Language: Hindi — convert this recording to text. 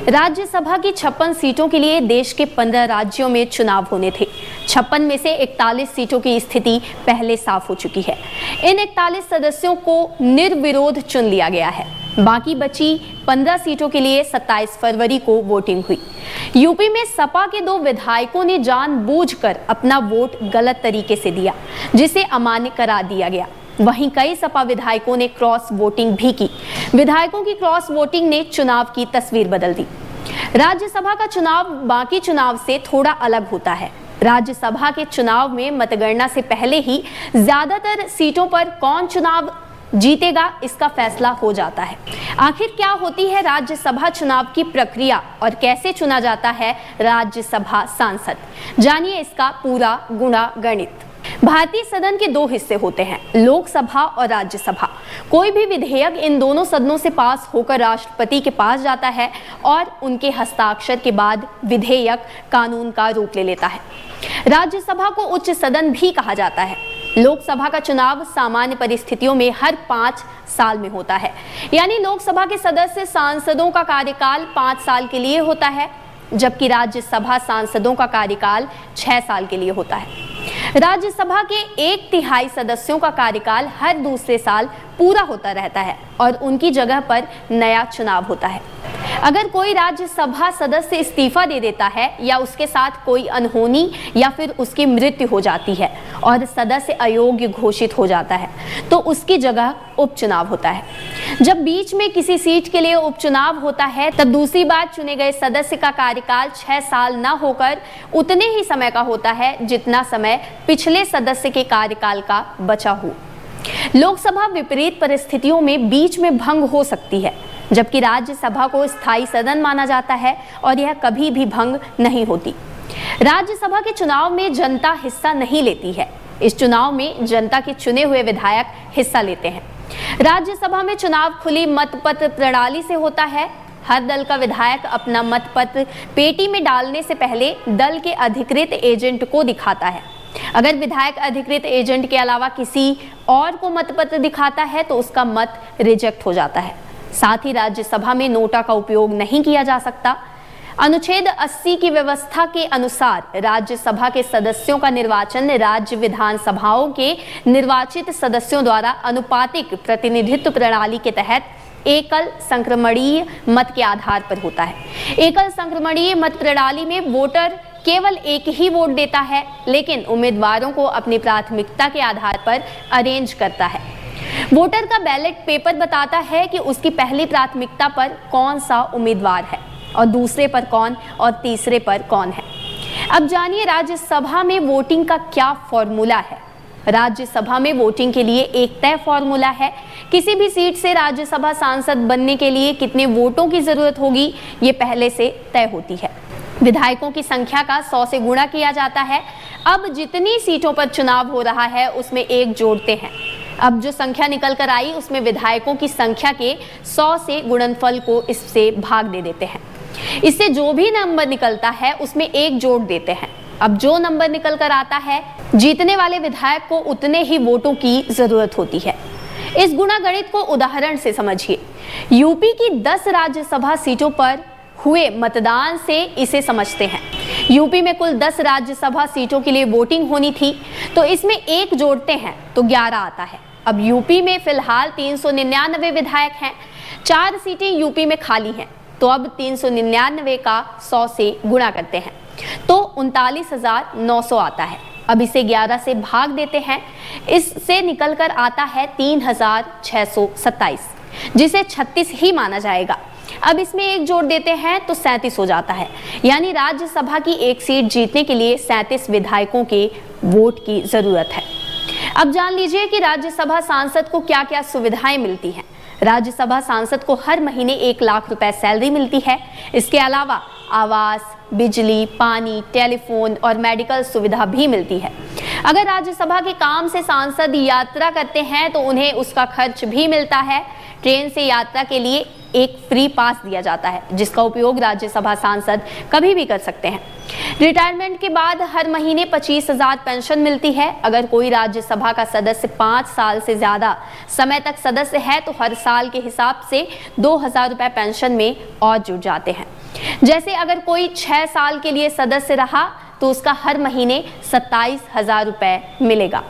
राज्यसभा की 56 सीटों के लिए देश के 15 राज्यों में चुनाव होने थे। 56 में से 41 सीटों की स्थिति पहले साफ हो चुकी है। इन 41 सदस्यों को निर्विरोध चुन लिया गया है। बाकी बची 15 सीटों के लिए 27 फरवरी को वोटिंग हुई। यूपी में सपा के 2 विधायकों ने जानबूझकर अपना वोट गलत तरीके से दिया, जिसे अमान्य करार दिया गया। वहीं कई सपा विधायकों ने क्रॉस वोटिंग भी की। विधायकों की क्रॉस वोटिंग ने चुनाव की तस्वीर बदल दी। राज्यसभा का चुनाव बाकी चुनाव से थोड़ा अलग होता है। राज्यसभा के चुनाव में मतगणना से पहले ही ज्यादातर सीटों पर कौन चुनाव जीतेगा इसका फैसला हो जाता है। आखिर क्या होती है राज्यसभा चुनाव की प्रक्रिया और कैसे चुना जाता है राज्यसभा सांसद, जानिए इसका पूरा गुणा गणित। भारतीय सदन के 2 हिस्से होते हैं, लोकसभा और राज्यसभा। कोई भी विधेयक इन दोनों सदनों से पास होकर राष्ट्रपति के पास जाता है और उनके हस्ताक्षर के बाद विधेयक कानून का रूप ले लेता है। राज्यसभा को उच्च सदन भी कहा जाता है। लोकसभा का चुनाव सामान्य परिस्थितियों में हर 5 साल में होता है, यानी लोकसभा के सदस्य सांसदों का कार्यकाल 5 साल के लिए होता है, जबकि राज्यसभा सांसदों का कार्यकाल 6 साल के लिए होता है। राज्यसभा के 1/3 सदस्यों का कार्यकाल हर दूसरे साल पूरा होता रहता है और उनकी जगह पर नया चुनाव होता है। अगर कोई राज्यसभा सदस्य इस्तीफा दे देता है या उसके साथ कोई अनहोनी या फिर उसकी मृत्यु हो जाती है और सदस्य अयोग्य घोषित हो जाता है, तो उसकी जगह उपचुनाव होता है। जब बीच में किसी सीट के लिए उपचुनाव होता है, तब दूसरी बार चुने गए सदस्य का कार्यकाल 6 साल न होकर उतने ही समय का होता है जितना समय पिछले सदस्य के कार्यकाल का बचा हो। लोकसभा विपरीत परिस्थितियों में बीच में भंग हो सकती है, जबकि राज्यसभा को स्थायी सदन माना जाता है और यह कभी भी भंग नहीं होती। राज्यसभा के चुनाव में जनता हिस्सा नहीं लेती है। इस चुनाव में जनता के चुने हुए विधायक हिस्सा लेते हैं। राज्यसभा में चुनाव खुली मतपत्र प्रणाली से होता है। हर दल का विधायक अपना मतपत्र पेटी में डालने से पहले दल के अधिकृत एजेंट को दिखाता है। अगर विधायक अधिकृत एजेंट के अलावा किसी और को मतपत्र दिखाता है तो उसका मत रिजेक्ट हो जाता है। साथ ही राज्यसभा में नोटा का उपयोग नहीं किया जा सकता। अनुच्छेद 80 की व्यवस्था के अनुसार राज्यसभा के सदस्यों का निर्वाचन राज्य विधानसभाओं के निर्वाचित सदस्यों द्वारा अनुपातिक प्रतिनिधित्व प्रणाली के तहत एकल संक्रमणीय मत के आधार पर होता है। एकल संक्रमणीय मत प्रणाली में वोटर केवल एक ही वोट देता है, लेकिन उम्मीदवारों को अपनी प्राथमिकता के आधार पर अरेंज करता है। वोटर का बैलेट पेपर बताता है कि उसकी पहली प्राथमिकता पर कौन सा उम्मीदवार है और दूसरे पर कौन और तीसरे पर कौन है। अब जानिए राज्यसभा में वोटिंग का क्या फॉर्मूला है। राज्यसभा में वोटिंग के लिए एक तय फॉर्मूला है। किसी भी सीट से राज्यसभा सांसद बनने के लिए कितने वोटों की जरूरत होगी, ये पहले से तय होती है। विधायकों की संख्या का 100 से गुणा किया जाता है। अब जितनी सीटों पर चुनाव हो रहा है उसमें 1 जोड़ते हैं। अब जो संख्या निकल कर आई उसमें विधायकों की संख्या के 100 से गुणनफल को इससे भाग दे देते हैं। इससे जो भी नंबर निकलता है उसमें 1 जोड़ देते हैं। अब जो नंबर निकल कर आता है, जीतने वाले विधायक को उतने ही वोटों की जरूरत होती है। इस गुणा गणित को उदाहरण से समझिए। यूपी की 10 राज्यसभा सीटों पर हुए मतदान से इसे समझते हैं। यूपी में कुल 10 राज्यसभा सीटों के लिए वोटिंग होनी थी, तो इसमें 1 जोड़ते हैं तो 11 आता है। अब यूपी में फिलहाल 399 विधायक हैं। 4 सीटें यूपी में खाली हैं, तो अब 399 का 100 से गुणा करते हैं तो 39,900 आता है। अब इसे 11 से भाग देते हैं, इससे निकलकर आता है 3,627, जिसे 36 ही माना जाएगा। अब इसमें 1 जोड़ देते हैं तो 37 हो जाता है, यानी राज्यसभा की 1 सीट जीतने के लिए 37 विधायकों के वोट की जरूरत है। अब जान लीजिए कि राज्यसभा सांसद को क्या क्या सुविधाएं मिलती हैं। राज्यसभा सांसद को हर महीने 1 लाख रुपए सैलरी मिलती है। इसके अलावा आवास, बिजली, पानी, टेलीफोन और मेडिकल सुविधा भी मिलती है। अगर राज्यसभा के काम से सांसद यात्रा करते हैं तो उन्हें उसका खर्च भी मिलता है। ट्रेन से यात्रा के लिए एक फ्री पास दिया जाता है, जिसका उपयोग राज्यसभा सांसद कभी भी कर सकते हैं। रिटायरमेंट के बाद हर महीने 25,000 पेंशन मिलती है। अगर कोई राज्यसभा का सदस्य 5 साल से ज्यादा समय तक सदस्य है तो हर साल के हिसाब से 2,000 रुपए पेंशन में और जुड़ जाते हैं। जैसे अगर कोई 6 साल के लिए सदस्य रहा तो उसका हर महीने 27,000 रुपए मिलेगा।